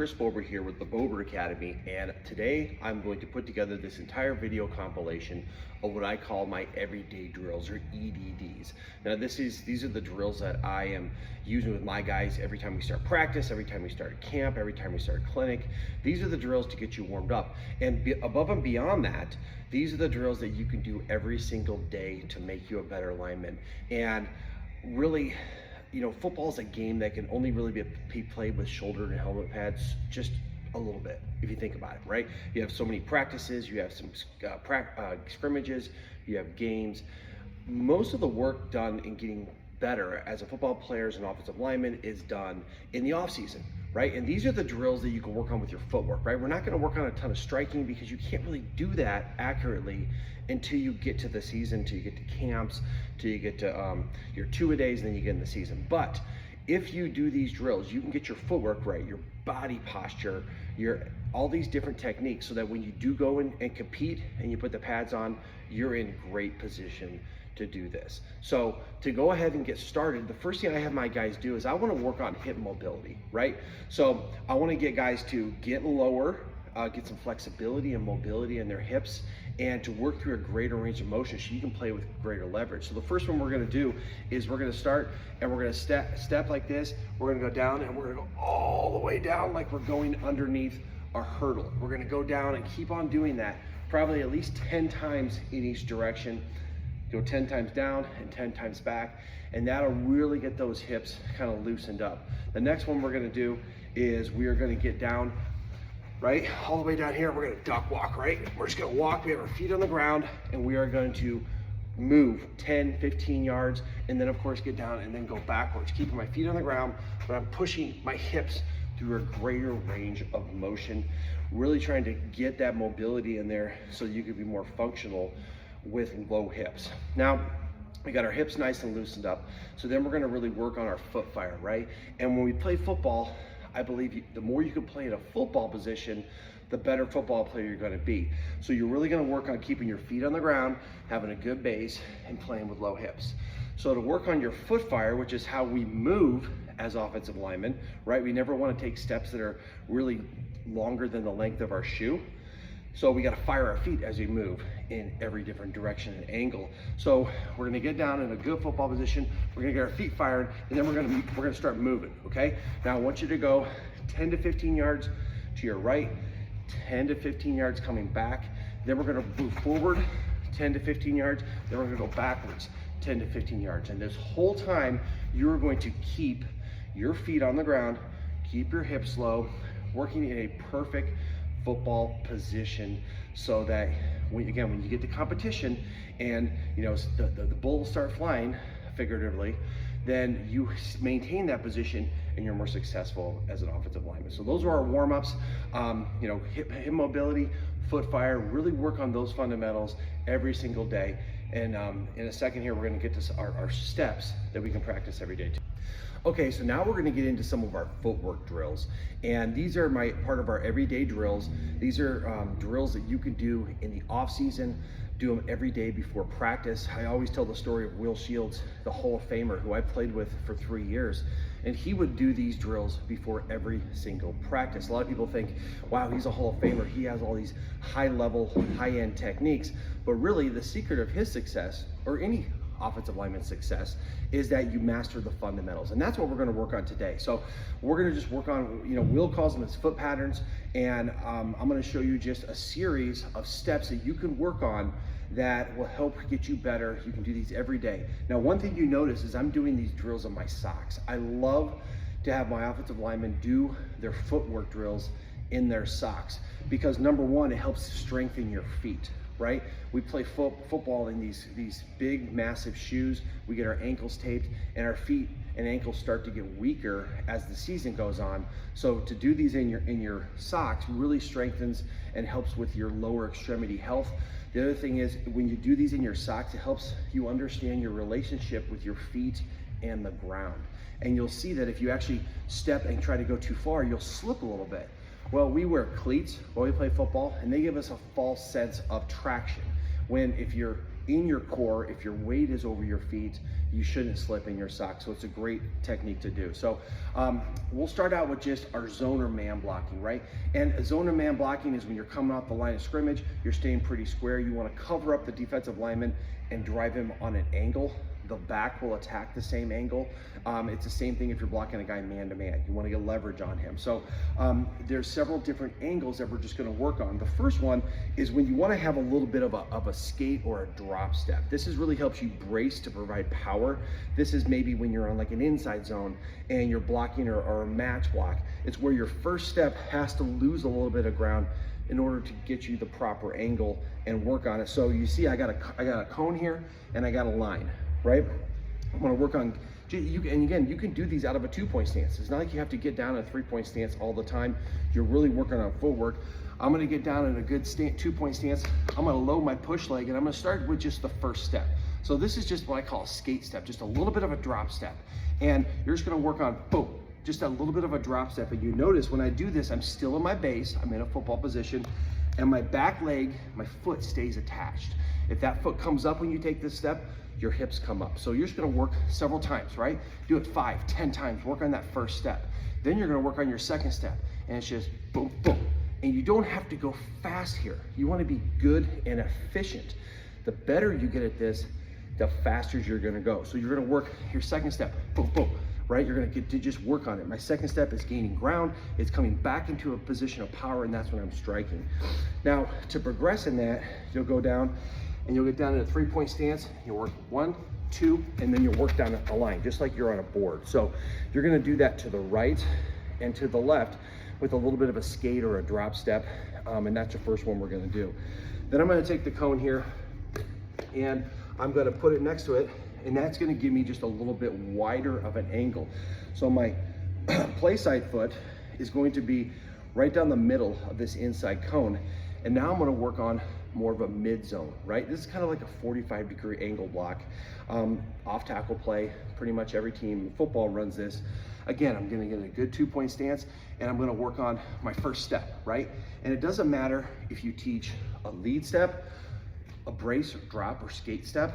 Chris Bober here with the Bober Academy, and today I'm going to put together this entire video compilation of what I call my everyday drills, or EDDs. Now these are the drills that I am using with my guys every time we start practice, every time we start camp, every time we start clinic. These are the drills to get you warmed up, and above and beyond that, these are the drills that you can do every single day to make you a better lineman. And really, you know, football is a game that can only really be played with shoulder and helmet pads just a little bit, if you think about it, right? You have so many practices, you have some scrimmages, you have games. Most of the work done in getting better as a football player, as an offensive lineman, is done in the off season, right? And these are the drills that you can work on with your footwork, right? We're not gonna work on a ton of striking because you can't really do that accurately until you get to the season, until you get to camps, until you get to your two-a-days, and then you get in the season. But if you do these drills, you can get your footwork right, your body posture, all these different techniques, so that when you do go in and compete and you put the pads on, you're in great position to do this. So to go ahead and get started, the first thing I have my guys do is I want to work on hip mobility, right? So I want to get guys to get lower, get some flexibility and mobility in their hips, and to work through a greater range of motion so you can play with greater leverage. So the first one we're gonna do is we're gonna start and we're gonna step like this. We're gonna go down and we're gonna go all the way down like we're going underneath a hurdle. We're gonna go down and keep on doing that, probably at least 10 times in each direction. Go 10 times down and 10 times back, and that'll really get those hips kind of loosened up. The next one we're gonna do is we are gonna get down, right, all the way down here. We're gonna duck walk, right? We're just gonna walk, we have our feet on the ground, and we are going to move 10, 15 yards, and then of course get down and then go backwards, keeping my feet on the ground, but I'm pushing my hips through a greater range of motion, really trying to get that mobility in there so you can be more functional with low hips. Now, we got our hips nice and loosened up, so then we're gonna really work on our foot fire, right? And when we play football, I believe the more you can play in a football position, the better football player you're gonna be. So you're really gonna work on keeping your feet on the ground, having a good base, and playing with low hips. So to work on your foot fire, which is how we move as offensive linemen, right? We never wanna take steps that are really longer than the length of our shoe. So we gotta fire our feet as we move in every different direction and angle. So we're gonna get down in a good football position, we're gonna get our feet fired, and then we're gonna start moving, okay? Now I want you to go 10 to 15 yards to your right, 10 to 15 yards coming back, then we're gonna move forward 10 to 15 yards, then we're gonna go backwards 10 to 15 yards. And this whole time, you're going to keep your feet on the ground, keep your hips low, working in a perfect football position, so that when you get to competition and you know the bulls start flying, figuratively, then you maintain that position and you're more successful as an offensive lineman. So those are our warm-ups. You know, hip mobility, foot fire, really work on those fundamentals every single day. And in a second here, we're gonna get to our steps that we can practice every day too. Okay, so now we're gonna get into some of our footwork drills. And these are part of our everyday drills. These are drills that you can do in the off season, do them every day before practice. I always tell the story of Will Shields, the Hall of Famer, who I played with for 3 years. And he would do these drills before every single practice. A lot of people think, wow, he's a Hall of Famer. He has all these high-level, high-end techniques. But really, the secret of his success, or any offensive lineman's success, is that you master the fundamentals. And that's what we're gonna work on today. So we're gonna just work on, you know, Will calls them as foot patterns, and I'm gonna show you just a series of steps that you can work on that will help get you better. You can do these every day. Now, one thing you notice is I'm doing these drills on my socks. I love to have my offensive linemen do their footwork drills in their socks, because number one, it helps strengthen your feet, right? We play football in these big, massive shoes. We get our ankles taped, and our feet and ankles start to get weaker as the season goes on. So to do these in your socks really strengthens and helps with your lower extremity health. The other thing is, when you do these in your socks, it helps you understand your relationship with your feet and the ground. And you'll see that if you actually step and try to go too far, you'll slip a little bit. Well, we wear cleats while we play football, and they give us a false sense of traction. When if you're in your core, if your weight is over your feet, you shouldn't slip in your socks. So it's a great technique to do. So we'll start out with just our zone or man blocking, right? And a zone or man blocking is when you're coming off the line of scrimmage, you're staying pretty square. You want to cover up the defensive lineman and drive him on an angle. The back will attack the same angle. It's the same thing if you're blocking a guy man to man. You want to get leverage on him. So there's several different angles that we're just going to work on. The first one is when you want to have a little bit of a skate or a drop step. This really helps you brace to provide power. This is maybe when you're on like an inside zone and you're blocking or a match block. It's where your first step has to lose a little bit of ground in order to get you the proper angle and work on it. So you see I got a cone here and I got a line. Right? I'm going to work on, and again, you can do these out of a 2-point stance. It's not like you have to get down in a 3-point stance all the time. You're really working on footwork. I'm going to get down in a good 2-point stance. I'm going to load my push leg, and I'm going to start with just the first step. So this is just what I call a skate step, just a little bit of a drop step. And you're just going to work on, boom, just a little bit of a drop step. And you notice when I do this, I'm still in my base. I'm in a football position, and my back leg, my foot stays attached. If that foot comes up when you take this step, your hips come up. So you're just gonna work several times, right? Do it 5, 10 times, work on that first step. Then you're gonna work on your second step, and it's just boom, boom. And you don't have to go fast here. You wanna be good and efficient. The better you get at this, the faster you're gonna go. So you're gonna work your second step, boom, boom, right? You're gonna get to just work on it. My second step is gaining ground. It's coming back into a position of power, and that's when I'm striking. Now, to progress in that, you'll go down and you'll get down in a 3-point stance. You'll work 1, 2, and then you'll work down a line, just like you're on a board. So you're gonna do that to the right and to the left with a little bit of a skate or a drop step, and that's the first one we're gonna do. Then I'm gonna take the cone here, and I'm gonna put it next to it, and that's gonna give me just a little bit wider of an angle. So my play side foot is going to be right down the middle of this inside cone, and now I'm gonna work on more of a mid zone, right? This is kind of like a 45-degree angle block. Off tackle play, pretty much every team in football runs this. Again, I'm gonna get a good 2-point stance, and I'm gonna work on my first step, right? And it doesn't matter if you teach a lead step, a brace or drop or skate step.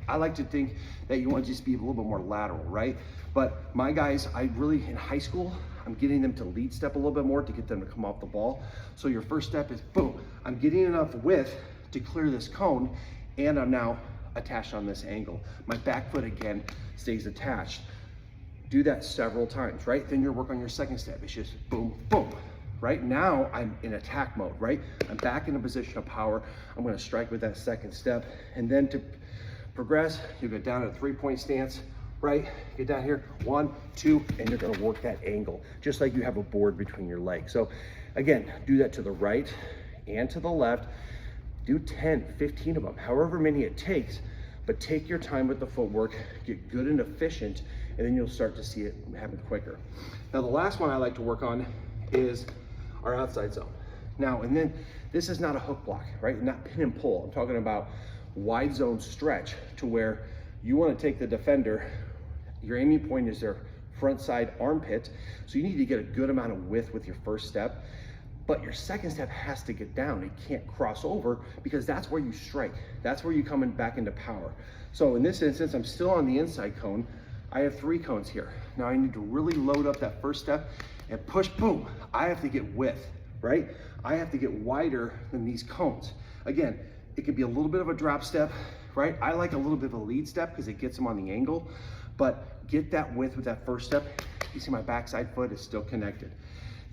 I like to think that you want to just be a little bit more lateral, right? But my guys, in high school, I'm getting them to lead step a little bit more to get them to come off the ball. So your first step is boom, I'm getting enough width to clear this cone, and I'm now attached on this angle. My back foot again stays attached. Do that several times, right? Then you work on your second step. It's just boom, boom. Right now I'm in attack mode, right? I'm back in a position of power. I'm gonna strike with that second step, and then to progress, you go down to a 3-point stance, right? Get down here, 1, 2, and you're gonna work that angle, just like you have a board between your legs. So again, do that to the right and to the left. Do 10, 15 of them, however many it takes, but take your time with the footwork, get good and efficient, and then you'll start to see it happen quicker. Now the last one I like to work on is our outside zone. Now, and then this is not a hook block, right? Not pin and pull. I'm talking about wide zone stretch to where you want to take the defender, your aiming point is their front side armpit, so you need to get a good amount of width with your first step, but your second step has to get down. It can't cross over, because that's where you strike. That's where you come back into power. So in this instance, I'm still on the inside cone. I have 3 cones here. Now I need to really load up that first step and push, boom. I have to get width, right? I have to get wider than these cones. Again, it could be a little bit of a drop step, right? I like a little bit of a lead step because it gets them on the angle, but get that width with that first step. You see my backside foot is still connected.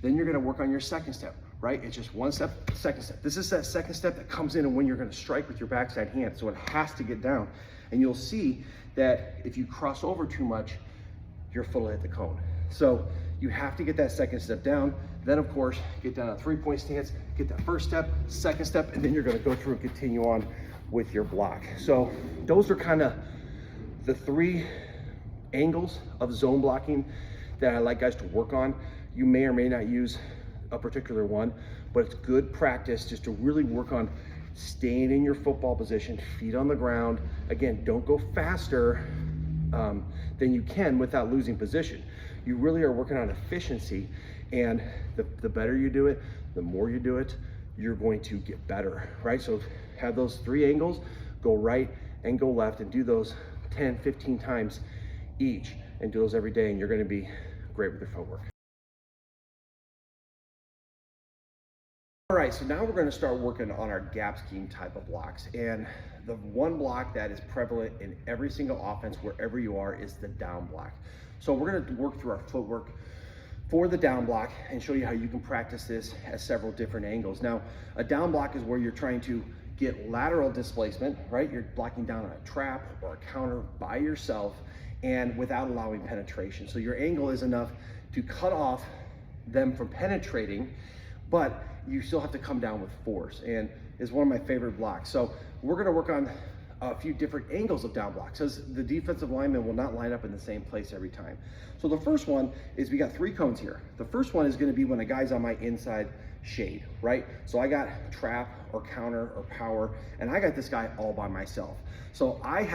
Then you're gonna work on your second step, right? It's just 1 step, second step. This is that second step that comes in and when you're gonna strike with your backside hand, so it has to get down. And you'll see that if you cross over too much, your foot will hit the cone. So you have to get that second step down. Then of course, get down a 3-point stance, get that first step, second step, and then you're gonna go through and continue on with your block. So those are kind of the 3 angles of zone blocking that I like guys to work on. You may or may not use a particular one, but it's good practice just to really work on staying in your football position, feet on the ground. Again, don't go faster than you can without losing position. You really are working on efficiency, and the better you do it, the more you do it, you're going to get better, right? So have those 3 angles, go right and go left, and do those 10, 15 times each, and do those every day, and you're gonna be great with your footwork. All right, so now we're gonna start working on our gap scheme type of blocks. And the one block that is prevalent in every single offense, wherever you are, is the down block. So we're gonna work through our footwork for the down block and show you how you can practice this at several different angles. Now, a down block is where you're trying to get lateral displacement, right? You're blocking down on a trap or a counter by yourself and without allowing penetration. So your angle is enough to cut off them from penetrating, but you still have to come down with force, and is one of my favorite blocks. So we're gonna work on a few different angles of down blocks, because the defensive lineman will not line up in the same place every time. So the first one is, we got 3 cones here. The first one is gonna be when a guy's on my inside shade, right? So I got trap or counter or power, and I got this guy all by myself. So I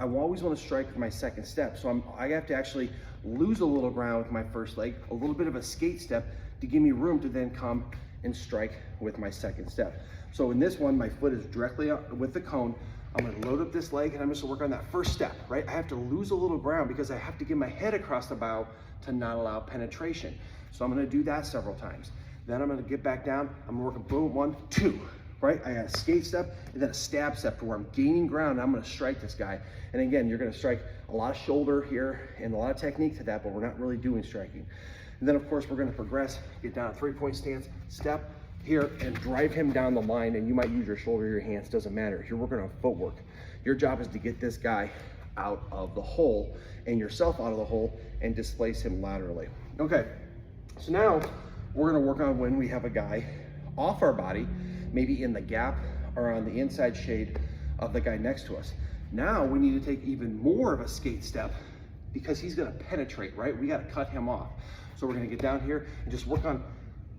always wanna strike with my second step. So I have to actually lose a little ground with my first leg, a little bit of a skate step to give me room to then come and strike with my second step. So in this one, my foot is directly up with the cone. I'm gonna load up this leg and I'm just gonna work on that first step, right? I have to lose a little ground because I have to get my head across the bow to not allow penetration. So I'm gonna do that several times. Then I'm gonna get back down. I'm gonna work a boom, 1, 2, right? I got a skate step and then a stab step to where I'm gaining ground and I'm gonna strike this guy. And again, you're gonna strike a lot of shoulder here and a lot of technique to that, but we're not really doing striking. And then of course, we're gonna progress, get down a 3-point stance, step here and drive him down the line, and you might use your shoulder or your hands, doesn't matter. You're working on footwork. Your job is to get this guy out of the hole and yourself out of the hole and displace him laterally. Okay, so now we're gonna work on when we have a guy off our body, maybe in the gap or on the inside shade of the guy next to us. Now we need to take even more of a skate step because he's gonna penetrate, right? We gotta cut him off. So we're gonna get down here and just work on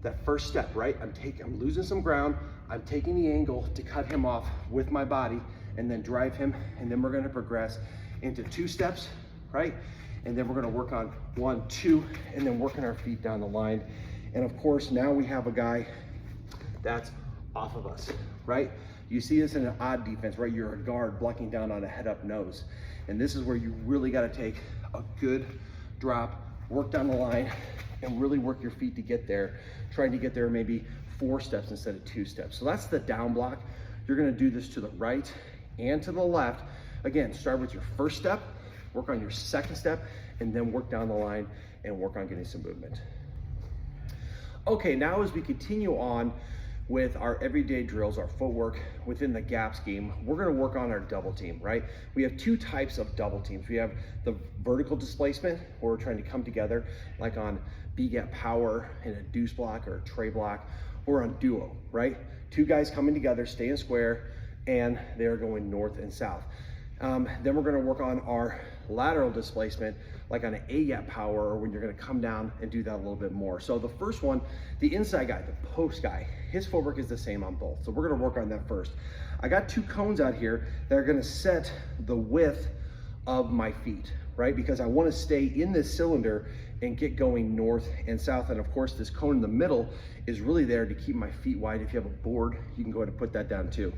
that first step, right? I'm losing some ground. I'm taking the angle to cut him off with my body and then drive him. And then we're gonna progress into 2 steps, right? And then we're gonna work on 1, 2, and then working our feet down the line. And of course, now we have a guy that's off of us, right? You see this in an odd defense, right? You're a guard blocking down on a head up nose. And this is where you really gotta take a good drop, work down the line, and really work your feet to get there, trying to get there maybe 4 steps instead of 2 steps. So that's the down block. You're gonna do this to the right and to the left. Again, start with your first step, work on your second step, and then work down the line and work on getting some movement. Okay, now as we continue on with our everyday drills, our footwork within the gap scheme, we're gonna work on our double team, right? We have 2 types of double teams. We have the vertical displacement, where we're trying to come together, like on B-gap power in a deuce block or a tray block, or on duo, right? 2 guys coming together, staying square, and they're going north and south. Then we're gonna work on our lateral displacement, like on an A-gap power, or when you're gonna come down and do that a little bit more. So the first one, the inside guy, the post guy, his footwork is the same on both. So we're gonna work on that first. I got 2 cones out here that are gonna set the width of my feet, right? Because I wanna stay in this cylinder and get going north and south. And of course, this cone in the middle is really there to keep my feet wide. If you have a board, you can go ahead and put that down too.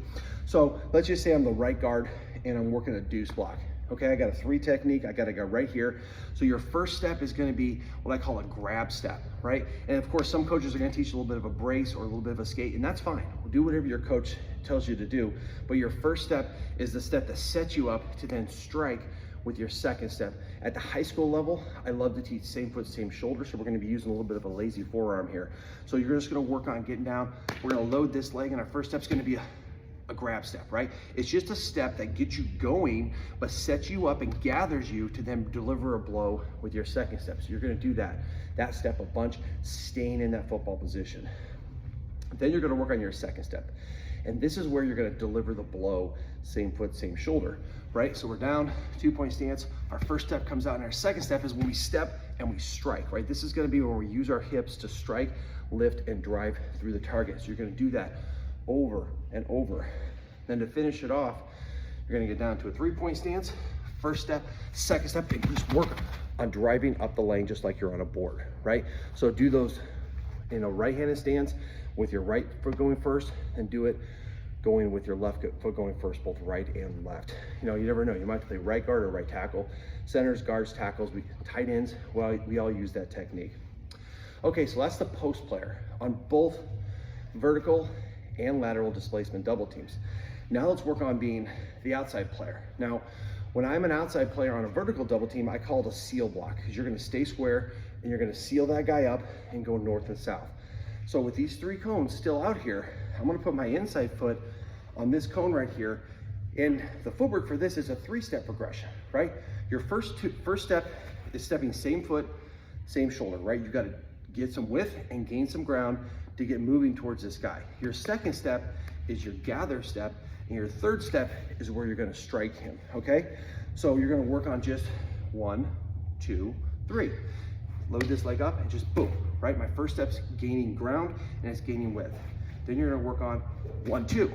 So let's just say I'm the right guard and I'm working a deuce block. Okay, I got a 3 technique, I gotta go right here. So your first step is gonna be what I call a grab step, right? And of course, some coaches are gonna teach a little bit of a brace or a little bit of a skate, and that's fine. Do whatever your coach tells you to do. But your first step is the step that sets you up to then strike with your second step. At the high school level, I love to teach same foot, same shoulder, so we're gonna be using a little bit of a lazy forearm here. So you're just gonna work on getting down. We're gonna load this leg, and our first step's gonna be a grab step, right? It's just a step that gets you going, but sets you up and gathers you to then deliver a blow with your second step. So you're gonna do that step a bunch, staying in that football position. Then you're gonna work on your second step. And this is where you're gonna deliver the blow, same foot, same shoulder, right? So we're down, 2-point stance. Our first step comes out, and our second step is when we step and we strike, right? This is gonna be where we use our hips to strike, lift, and drive through the target. So you're gonna do that over and over. Then to finish it off, you're gonna get down to a 3-point stance, first step, second step, and just work on driving up the lane just like you're on a board, right? So do those in a right-handed stance with your right foot going first, and do it going with your left foot going first, both right and left. You know, you never know. You might play right guard or right tackle. Centers, guards, tackles, tight ends, well, we all use that technique. Okay, so that's the post player on both vertical and lateral displacement double teams. Now let's work on being the outside player. Now, when I'm an outside player on a vertical double team, I call it a seal block, because you're gonna stay square and you're gonna seal that guy up and go north and south. So with these 3 cones still out here, I'm gonna put my inside foot on this cone right here. And the footwork for this is a 3-step progression, right? Your first step is stepping same foot, same shoulder, right? You've got to get some width and gain some ground to get moving towards this guy. Your second step is your gather step, and your third step is where you're gonna strike him, okay? So you're gonna work on just 1, 2, 3. Load this leg up and just boom, right? My first step's gaining ground and it's gaining width. Then you're gonna work on 1, 2.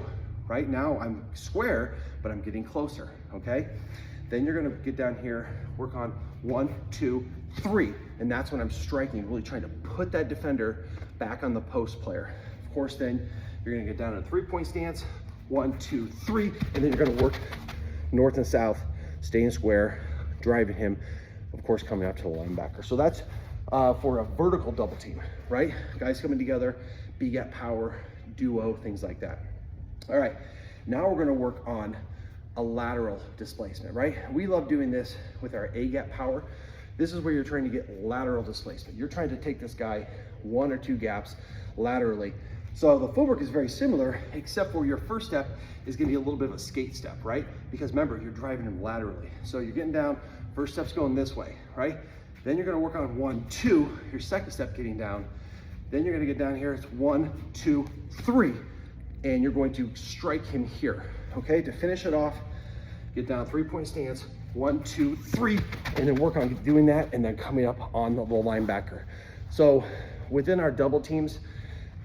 Right now I'm square, but I'm getting closer, okay? Then you're gonna get down here, work on 1, 2, 3. And that's when I'm striking, really trying to put that defender back on the post player. Of course, then you're gonna get down in a 3-point stance, 1, 2, 3, and then you're gonna work north and south, staying square, driving him, of course, coming up to the linebacker. So that's for a vertical double team, right? Guys coming together, B-gap power, duo, things like that. All right, now we're gonna work on a lateral displacement, right? We love doing this with our A-gap power. This is where you're trying to get lateral displacement. You're trying to take this guy 1 or 2 gaps laterally. So the footwork is very similar, except for your first step is gonna be a little bit of a skate step, right? Because remember, you're driving him laterally. So you're getting down, first step's going this way, right? Then you're gonna work on 1, 2, your second step getting down. Then you're gonna get down here, it's 1, 2, 3. And you're going to strike him here, okay? To finish it off, get down 3-point stance, 1, 2, 3, and then work on doing that and then coming up on the linebacker. So within our double teams,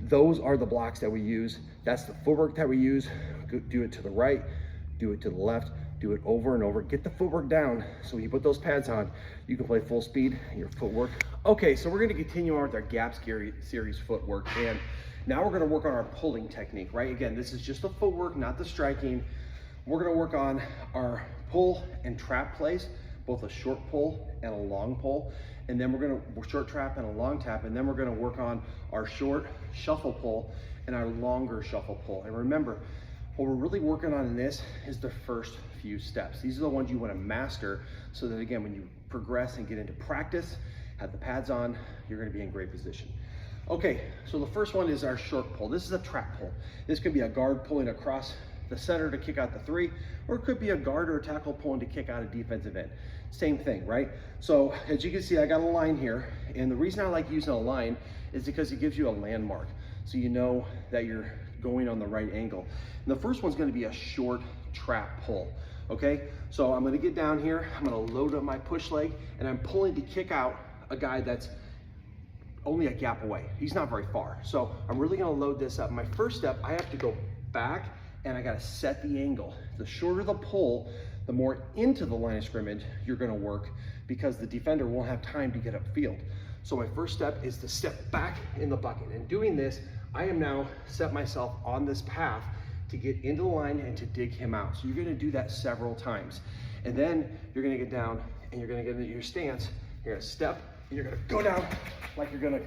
those are the blocks that we use. That's the footwork that we use. Do it to the right, do it to the left, do it over and over. Get the footwork down so when you put those pads on, you can play full speed in your footwork. Okay, so we're gonna continue on with our gap series footwork, and now we're gonna work on our pulling technique, right? Again, this is just the footwork, not the striking. We're gonna work on our pull and trap plays, both a short pull and a long pull. And then we're gonna short trap and a long tap. And then we're gonna work on our short shuffle pull and our longer shuffle pull. And remember, what we're really working on in this is the first few steps. These are the ones you wanna master so that again, when you progress and get into practice, have the pads on, you're gonna be in great position. Okay, so the first one is our short pull. This is a trap pull. This could be a guard pulling across the center to kick out the 3, or it could be a guard or a tackle pulling to kick out a defensive end. Same thing, right? So as you can see, I got a line here, and the reason I like using a line is because it gives you a landmark, so you know that you're going on the right angle. And the first one's gonna be a short trap pull, okay? So I'm gonna get down here, I'm gonna load up my push leg, and I'm pulling to kick out a guy that's only a gap away. He's not very far. So I'm really gonna load this up. My first step, I have to go back and I gotta set the angle. The shorter the pull, the more into the line of scrimmage you're gonna work, because the defender won't have time to get upfield. So my first step is to step back in the bucket. And doing this, I am now set myself on this path to get into the line and to dig him out. So you're gonna do that several times. And then you're gonna get down and you're gonna get into your stance. You're gonna step and you're gonna go down like you're gonna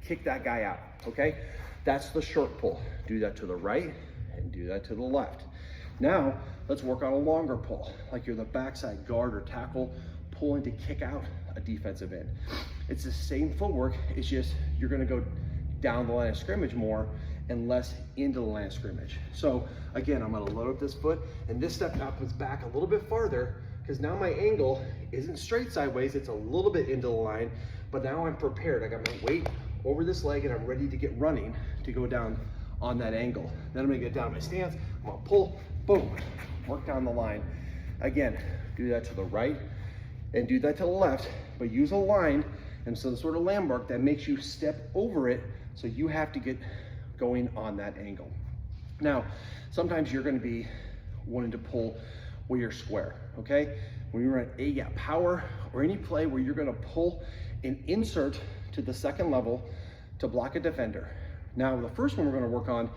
kick that guy out, okay? That's the short pull. Do that to the right and do that to the left. Now, let's work on a longer pull, like you're the backside guard or tackle pulling to kick out a defensive end. It's the same footwork, it's just you're gonna go down the line of scrimmage more and less into the line of scrimmage. So again, I'm gonna load up this foot, and this step now comes back a little bit farther, because now my angle isn't straight sideways, it's a little bit into the line, but now I'm prepared. I got my weight over this leg and I'm ready to get running to go down on that angle. Then I'm gonna get down to my stance, I'm gonna pull, boom, work down the line. Again, do that to the right and do that to the left, but use a line and some sort of landmark that makes you step over it, so you have to get going on that angle. Now, sometimes you're gonna be wanting to pull where you're square, okay? When you run A-gap power or any play where you're gonna pull and insert to the second level to block a defender. Now, the first one we're gonna work on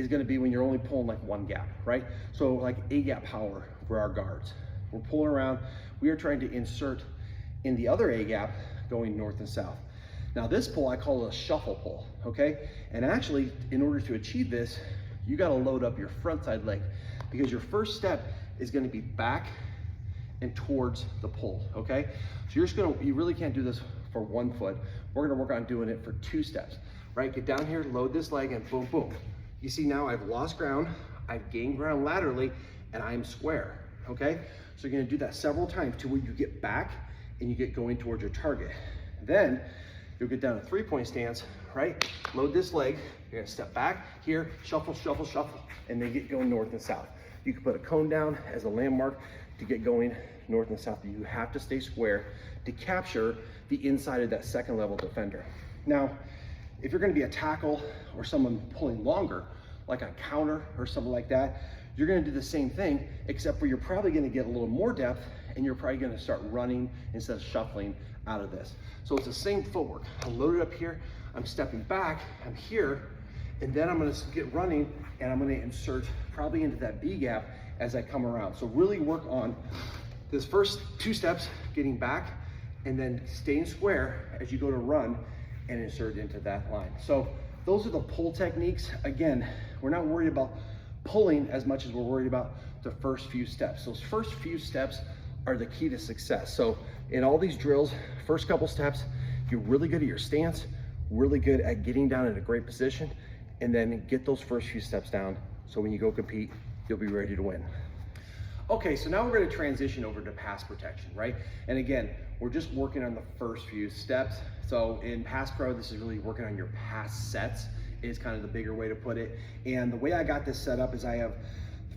is gonna be when you're only pulling like one gap, right? So like A gap power for our guards. We're pulling around, we are trying to insert in the other A gap going north and south. Now this pull, I call it a shuffle pull, okay? And actually, in order to achieve this, you gotta load up your front side leg because your first step is gonna be back and towards the pull, okay? So you really can't do this for 1 foot. We're gonna work on doing it for 2 steps, right? Get down here, load this leg, and boom, boom. You see now I've lost ground, I've gained ground laterally, and I am square, okay? So you're gonna do that several times to where you get back and you get going towards your target. Then you'll get down to 3-point stance, right? Load this leg, you're gonna step back here, shuffle, shuffle, shuffle, and then get going north and south. You can put a cone down as a landmark to get going north and south. You have to stay square to capture the inside of that second level defender. Now, if you're gonna be a tackle or someone pulling longer, like a counter or something like that, you're gonna do the same thing, except for you're probably gonna get a little more depth and you're probably gonna start running instead of shuffling out of this. So it's the same footwork. I'm loaded up here, I'm stepping back, I'm here, and then I'm gonna get running and I'm gonna insert probably into that B gap as I come around. So really work on this first 2 steps, getting back, and then staying square as you go to run and insert into that line. So those are the pull techniques. Again, we're not worried about pulling as much as we're worried about the first few steps. Those first few steps are the key to success. So in all these drills, first couple steps, you're really good at your stance, really good at getting down in a great position, and then get those first few steps down so when you go compete, you'll be ready to win. Okay, so now we're going to transition over to pass protection, right? And again, we're just working on the first few steps. So in Pass Pro, this is really working on your pass sets is kind of the bigger way to put it. And the way I got this set up is I have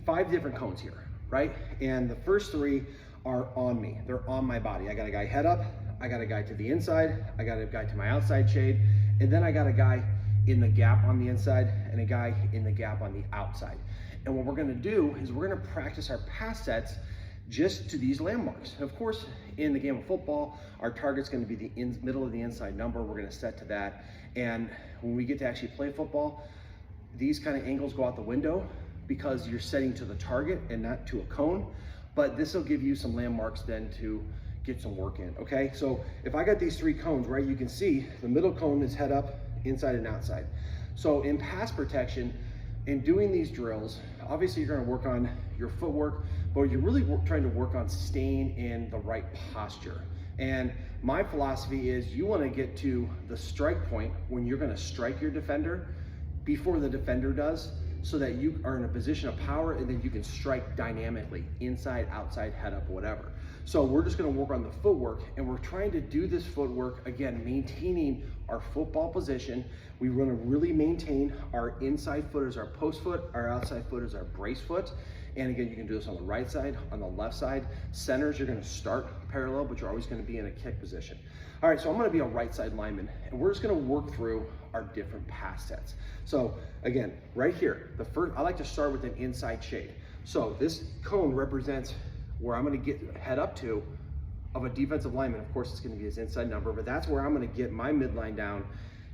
5 different cones here, right? And the first 3 are on me. They're on my body. I got a guy head up, I got a guy to the inside, I got a guy to my outside shade, and then I got a guy in the gap on the inside and a guy in the gap on the outside. And what we're gonna do is we're gonna practice our pass sets just to these landmarks. And of course, in the game of football, our target's gonna be the middle of the inside number. We're gonna set to that. And when we get to actually play football, these kind of angles go out the window because you're setting to the target and not to a cone. But this will give you some landmarks then to get some work in, okay? So if I got these 3 cones, right, you can see the middle cone is head up, inside and outside. So in pass protection, in doing these drills, obviously you're gonna work on your footwork, but you're really trying to work on staying in the right posture. And my philosophy is you wanna get to the strike point when you're gonna strike your defender before the defender does, so that you are in a position of power and then you can strike dynamically, inside, outside, head up, whatever. So we're just gonna work on the footwork, and we're trying to do this footwork, again, maintaining our football position. We wanna really maintain our inside foot as our post foot, our outside foot as our brace foot. And again, you can do this on the right side, on the left side. Centers, you're gonna start parallel, but you're always gonna be in a kick position. All right, so I'm gonna be a right side lineman, and we're just gonna work through our different pass sets. So again, right here, I like to start with an inside shade. So this cone represents where I'm gonna get head up to of a defensive lineman. Of course, it's gonna be his inside number, but that's where I'm gonna get my midline down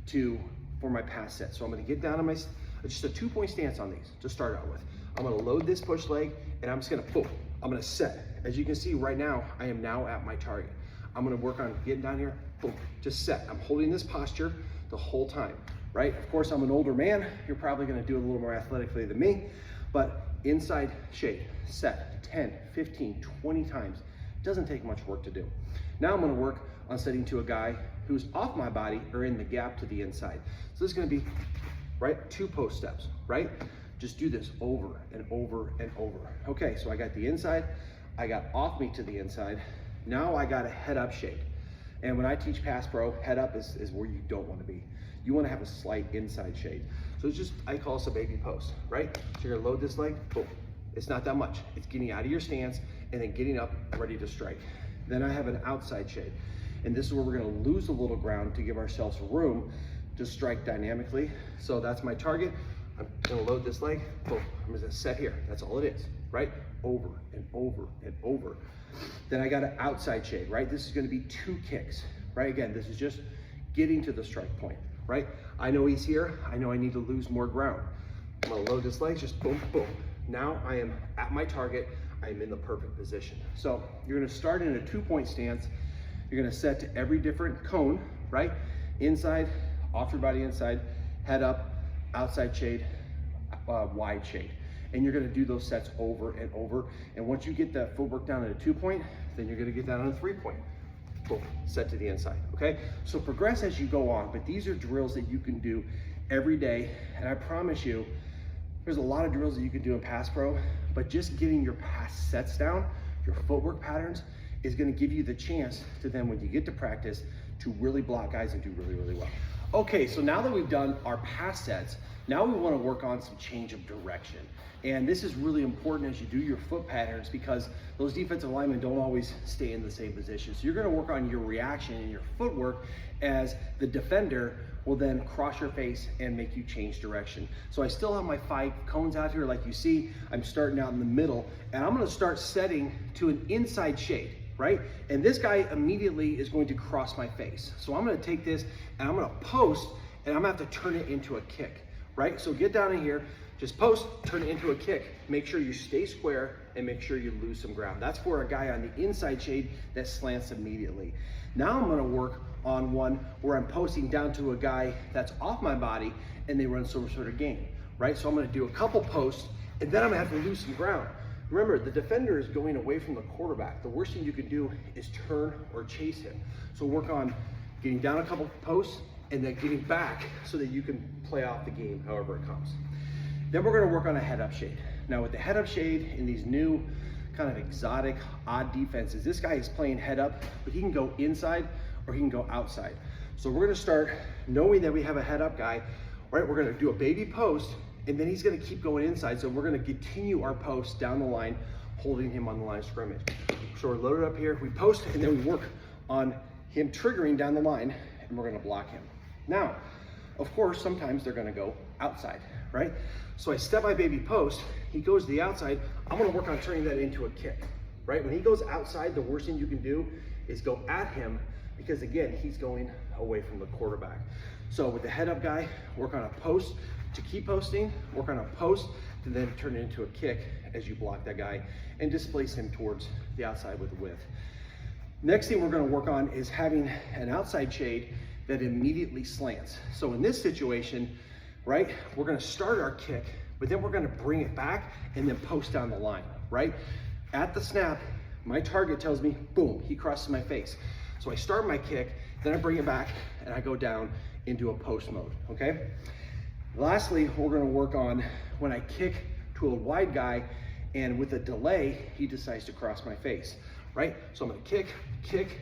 to for my pass set. So I'm gonna get down on just a 2-point stance on these to start out with. I'm gonna load this push leg, and I'm just gonna, boom, I'm gonna set. As you can see right now, I am now at my target. I'm gonna work on getting down here, boom, just set. I'm holding this posture the whole time, right? Of course, I'm an older man. You're probably gonna do it a little more athletically than me, but inside shade, set 10, 15, 20 times. Doesn't take much work to do. Now I'm gonna work on setting to a guy who's off my body or in the gap to the inside. So this is gonna be, right, 2 post steps, right? Just do this over and over and over. Okay, so I got the inside, I got off me to the inside. Now I got a head up shade. And when I teach Pass Pro, head up is where you don't want to be. You want to have a slight inside shade. So it's just, I call this a baby post, right? So you're gonna load this leg, boom. It's not that much. It's getting out of your stance and then getting up, ready to strike. Then I have an outside shade. And this is where we're gonna lose a little ground to give ourselves room to strike dynamically. So that's my target. I'm gonna load this leg, boom. I'm gonna set here. That's all it is, right? Over and over and over. Then I got an outside shade, right? This is gonna be 2 kicks, right? Again, this is just getting to the strike point, right? I know he's here. I know I need to lose more ground. I'm gonna load this leg, just boom, boom. Now I am at my target. I am in the perfect position. So you're gonna start in a 2-point stance. You're gonna set to every different cone, right? Inside, off your body inside, head up, outside shade, wide shade. And you're gonna do those sets over and over. And once you get that footwork down at a 2-point, then you're gonna get that on a 3-point. Boom, set to the inside, okay? So progress as you go on, but these are drills that you can do every day. And I promise you, there's a lot of drills that you can do in pass pro, but just getting your pass sets down, your footwork patterns, is gonna give you the chance to then, when you get to practice, to really block guys and do really, really well. Okay, so now that we've done our pass sets, now we wanna work on some change of direction. And this is really important as you do your foot patterns, because those defensive linemen don't always stay in the same position. So you're gonna work on your reaction and your footwork as the defender will then cross your face and make you change direction. So I still have my 5 cones out here like you see. I'm starting out in the middle, and I'm gonna start setting to an inside shade, right? And this guy immediately is going to cross my face. So I'm gonna take this and I'm gonna post, and I'm gonna have to turn it into a kick, right? So get down in here, just post, turn it into a kick. Make sure you stay square and make sure you lose some ground. That's for a guy on the inside shade that slants immediately. Now I'm gonna work on one where I'm posting down to a guy that's off my body and they run some sort of game, right? So I'm gonna do a couple posts and then I'm gonna have to lose some ground. Remember, the defender is going away from the quarterback. The worst thing you can do is turn or chase him. So work on getting down a couple posts and then getting back so that you can play off the game however it comes. Then we're gonna work on a head up shade. Now with the head up shade in these new kind of exotic, odd defenses, this guy is playing head up, but he can go inside or he can go outside. So we're gonna start knowing that we have a head up guy, right? We're gonna do a baby post and then he's gonna keep going inside. So we're gonna continue our post down the line, holding him on the line of scrimmage. So we're loaded up here, we post and then we work on him triggering down the line and we're gonna block him. Now, of course, sometimes they're gonna go outside, right? So I step my baby post, he goes to the outside, I'm gonna work on turning that into a kick, right? When he goes outside, the worst thing you can do is go at him, because again, he's going away from the quarterback. So with the head up guy, work on a post to keep posting, work on a post to then turn it into a kick as you block that guy and displace him towards the outside with the width. Next thing we're gonna work on is having an outside shade that immediately slants. So in this situation, right, we're gonna start our kick, but then we're gonna bring it back and then post down the line, right? At the snap, my target tells me, boom, he crosses my face. So I start my kick, then I bring it back and I go down into a post mode, okay? Lastly, we're gonna work on when I kick to a wide guy and with a delay, he decides to cross my face, right? So I'm gonna kick.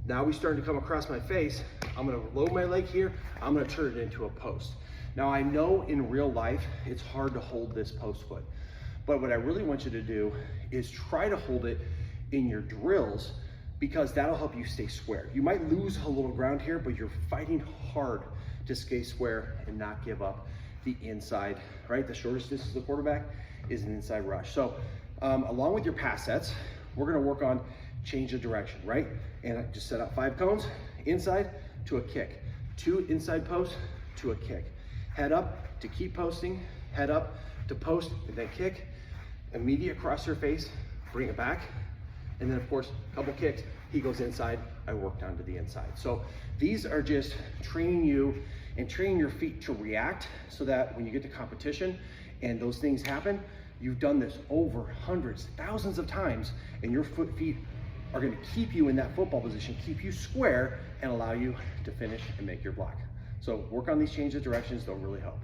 Now we start to come across my face. I'm gonna load my leg here. I'm gonna turn it into a post. Now I know in real life, it's hard to hold this post foot, but what I really want you to do is try to hold it in your drills, because that'll help you stay square. You might lose a little ground here, but you're fighting hard to stay square and not give up the inside, right? The shortest distance to the quarterback is an inside rush. So along with your pass sets, we're gonna work on change of direction, right? And I just set up 5 cones, inside to a kick, 2 inside posts to a kick, head up to keep posting, head up to post and then kick, immediate cross your face, bring it back, and then of course, a couple kicks, he goes inside, I work down to the inside. So these are just training you and training your feet to react so that when you get to competition and those things happen, you've done this over hundreds, thousands of times, and your feet are gonna keep you in that football position, keep you square, and allow you to finish and make your block. So work on these change of directions, they'll really help.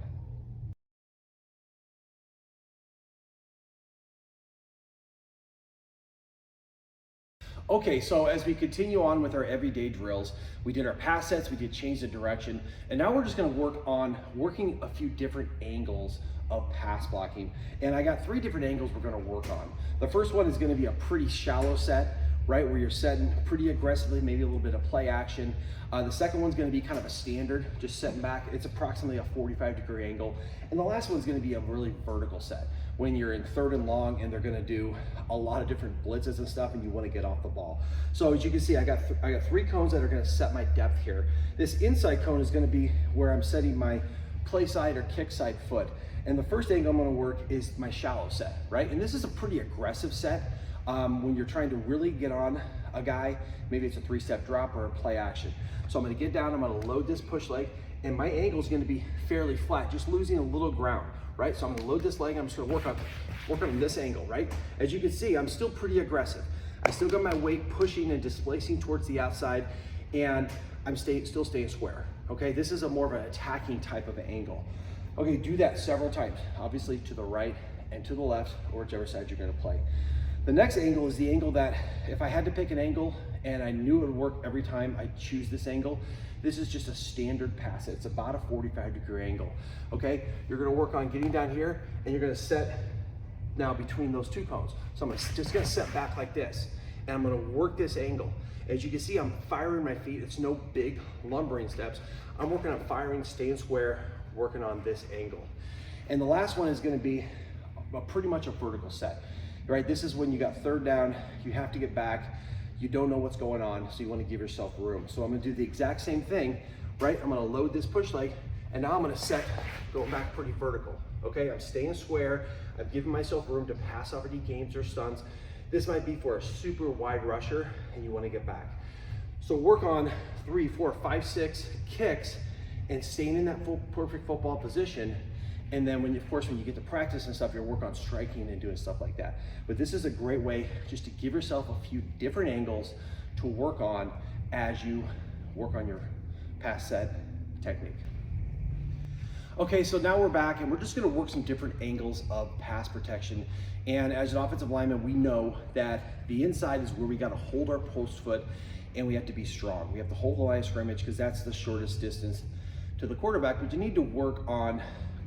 Okay, so as we continue on with our everyday drills, we did our pass sets, we did change the direction, and now we're just gonna work on working a few different angles of pass blocking. And I got 3 different angles we're gonna work on. The first one is gonna be a pretty shallow set, right, where you're setting pretty aggressively, maybe a little bit of play action. The second one's gonna be kind of a standard, just setting back. It's approximately a 45-degree angle. And the last one's gonna be a really vertical set, when you're in 3rd and long and they're gonna do a lot of different blitzes and stuff and you wanna get off the ball. So as you can see, I got 3 cones that are gonna set my depth here. This inside cone is gonna be where I'm setting my play side or kick side foot. And the first angle I'm gonna work is my shallow set, right? And this is a pretty aggressive set when you're trying to really get on a guy. Maybe it's a 3-step drop or a play action. So I'm gonna get down, I'm gonna load this push leg, and my angle is gonna be fairly flat, just losing a little ground, right? So I'm gonna load this leg, I'm just gonna work on this angle, right? As you can see, I'm still pretty aggressive. I still got my weight pushing and displacing towards the outside, and I'm still staying square, okay? This is a more of an attacking type of angle. Okay, do that several times, obviously to the right and to the left, or whichever side you're gonna play. The next angle is the angle that, if I had to pick an angle and I knew it would work every time I choose this angle, this is just a standard pass. It's about a 45-degree angle, okay? You're gonna work on getting down here, and you're gonna set now between those two cones. So I'm just gonna set back like this, and I'm gonna work this angle. As you can see, I'm firing my feet. It's no big lumbering steps. I'm working on firing, staying square, working on this angle. And the last one is gonna be pretty much a vertical set, right? This is when you got third down, you have to get back, you don't know what's going on, so you wanna give yourself room. So I'm gonna do the exact same thing, right? I'm gonna load this push leg, and now I'm gonna set, going back pretty vertical, okay? I'm staying square, I'm giving myself room to pass off any games or stunts. This might be for a super wide rusher, and you wanna get back. So work on 3, 4, 5, 6 kicks, and staying in that perfect football position. And then of course, when you get to practice and stuff, you'll work on striking and doing stuff like that. But this is a great way just to give yourself a few different angles to work on as you work on your pass set technique. Okay, so now we're back, and we're just gonna work some different angles of pass protection. And as an offensive lineman, we know that the inside is where we gotta hold our post foot, and we have to be strong. We have to hold the line of scrimmage because that's the shortest distance to the quarterback, but you need to work on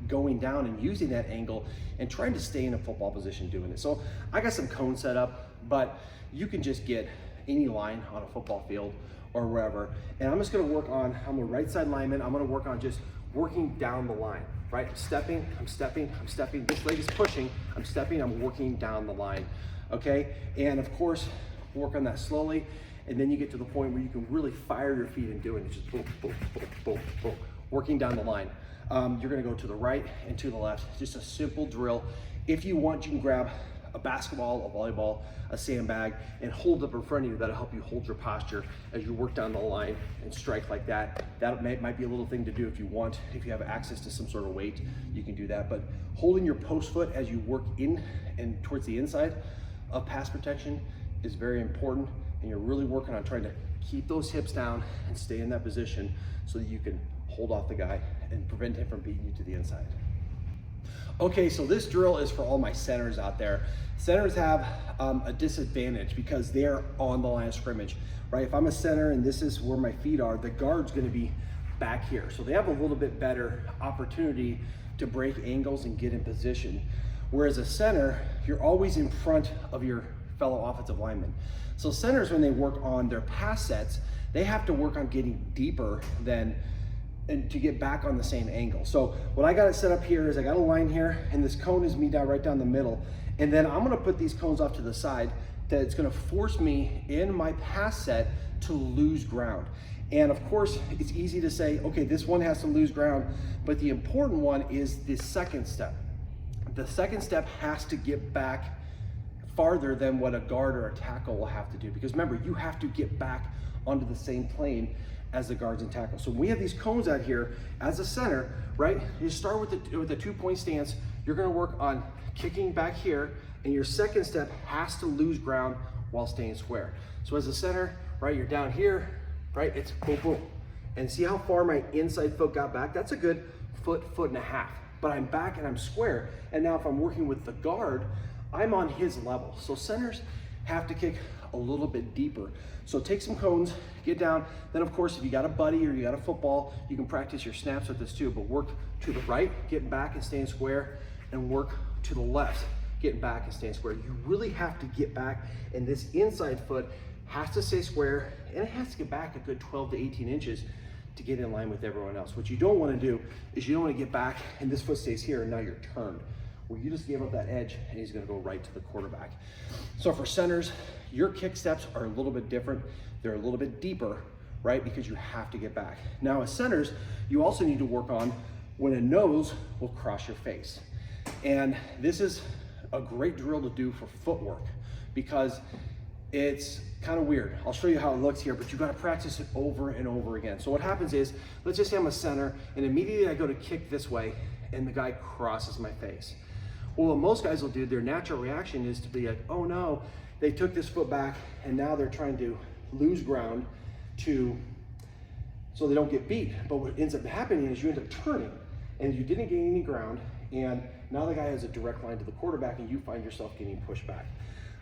going down and using that angle and trying to stay in a football position doing it. So I got some cones set up, but you can just get any line on a football field or wherever. And I'm just gonna work on, I'm a right side lineman, I'm gonna work on just working down the line, right? I'm stepping, I'm stepping, I'm stepping. This leg is pushing, I'm stepping, I'm working down the line, okay? And of course, work on that slowly, and then you get to the point where you can really fire your feet and do it. It's just boom, boom, boom, boom, boom, working down the line. You're gonna go to the right and to the left, just a simple drill. If you want, you can grab a basketball, a volleyball, a sandbag, and hold up in front of you. That'll help you hold your posture as you work down the line and strike like that. That might be a little thing to do if you want. If you have access to some sort of weight, you can do that. But holding your post foot as you work in and towards the inside of pass protection is very important, and you're really working on trying to keep those hips down and stay in that position so that you can hold off the guy and prevent him from beating you to the inside. Okay, so this drill is for all my centers out there. Centers have a disadvantage because they're on the line of scrimmage, right? If I'm a center and this is where my feet are, the guard's gonna be back here. So they have a little bit better opportunity to break angles and get in position. Whereas a center, you're always in front of your fellow offensive lineman. So centers, when they work on their pass sets, they have to work on getting deeper and to get back on the same angle. So what I got it set up here is I got a line here, and this cone is me down right down the middle. And then I'm gonna put these cones off to the side that it's gonna force me in my pass set to lose ground. And of course, it's easy to say, okay, this one has to lose ground, but the important one is the second step. The second step has to get back farther than what a guard or a tackle will have to do. Because remember, you have to get back onto the same plane as the guards and tackles. So when we have these cones out here, as a center, right, you start with the 2-point stance. You're gonna work on kicking back here, and your second step has to lose ground while staying square. So as a center, right, you're down here, right, it's boom, boom. And see how far my inside foot got back? That's a good foot and a half. But I'm back and I'm square. And now if I'm working with the guard, I'm on his level. So centers have to kick a little bit deeper. So take some cones, get down. Then of course, if you got a buddy or you got a football, you can practice your snaps with this too, but work to the right, getting back and staying square, and work to the left, getting back and staying square. You really have to get back, and this inside foot has to stay square, and it has to get back a good 12 to 18 inches to get in line with everyone else. What you don't want to do is you don't want to get back and this foot stays here and now you're turned, where you just gave up that edge and he's going to go right to the quarterback. So for centers, your kick steps are a little bit different. They're a little bit deeper, right? Because you have to get back. Now as centers, you also need to work on when a nose will cross your face. And this is a great drill to do for footwork because it's kind of weird. I'll show you how it looks here, but you got to practice it over and over again. So what happens is, let's just say I'm a center and immediately I go to kick this way and the guy crosses my face. Well, what most guys will do, their natural reaction is to be like, oh no, they took this foot back and now they're trying to lose ground so they don't get beat. But what ends up happening is you end up turning and you didn't gain any ground, and now the guy has a direct line to the quarterback and you find yourself getting pushed back.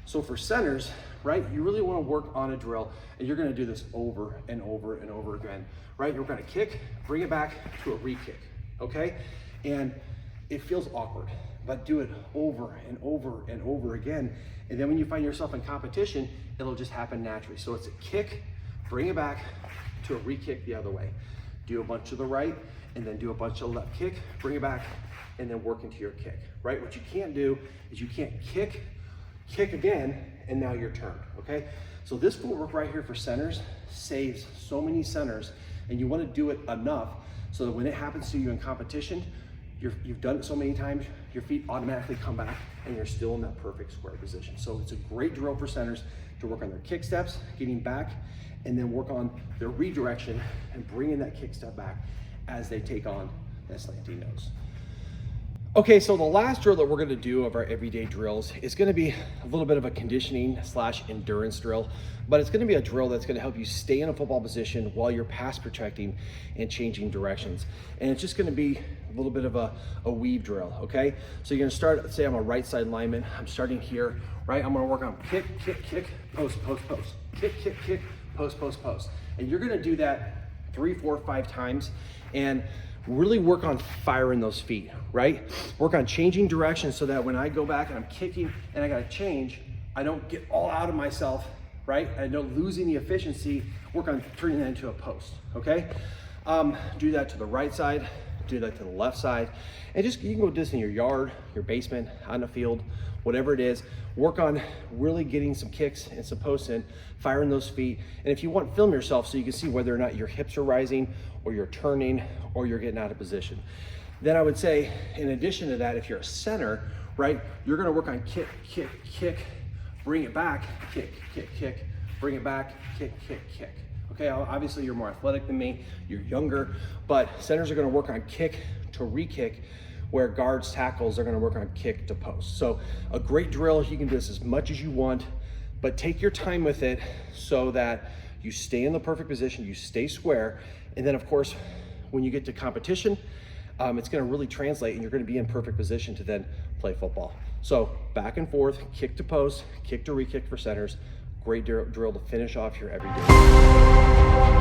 So for centers, right, you really want to work on a drill, and you're going to do this over and over and over again, right? You're going to kick, bring it back to a re-kick, okay? And it feels awkward, but do it over and over and over again. And then when you find yourself in competition, it'll just happen naturally. So it's a kick, bring it back to a re-kick the other way. Do a bunch to the right, and then do a bunch of left kick, bring it back, and then work into your kick, right? What you can't do is you can't kick again, and now you're turned, okay? So this footwork right here for centers saves so many centers, and you want to do it enough so that when it happens to you in competition, you've done it so many times, your feet automatically come back and you're still in that perfect square position. So it's a great drill for centers to work on their kick steps, getting back, and then work on their redirection and bringing that kick step back as they take on that slanty nose. Okay, so the last drill that we're going to do of our everyday drills is going to be a little bit of a conditioning / endurance drill, but it's going to be a drill that's going to help you stay in a football position while you're pass protecting and changing directions. And it's just going to be a little bit of a weave drill, okay? So you're going to start, let's say I'm a right side lineman. I'm starting here, right? I'm going to work on kick, kick, kick, post, post, post, kick, kick, kick, post, post, post. And you're going to do that 3, 4, 5 times. And really work on firing those feet, right? Work on changing direction so that when I go back and I'm kicking and I gotta change, I don't get all out of myself, right? I don't lose any efficiency. Work on turning that into a post, okay? Do that to the right side, do that to the left side, and just, you can go do this in your yard, your basement, on the field, whatever it is. Work on really getting some kicks and some posts in, firing those feet. And if you want, film yourself so you can see whether or not your hips are rising or you're turning or you're getting out of position. Then I would say, in addition to that, if you're a center, right, you're gonna work on kick, kick, kick, bring it back, kick, kick, kick, bring it back, kick, kick, kick. Okay, obviously you're more athletic than me, you're younger, but centers are gonna work on kick to re-kick, where guards, tackles are gonna work on kick to post. So a great drill, you can do this as much as you want, but take your time with it so that you stay in the perfect position, you stay square, and then of course, when you get to competition, it's gonna really translate and you're gonna be in perfect position to then play football. So back and forth, kick to post, kick to re-kick for centers, great drill to finish off your everyday.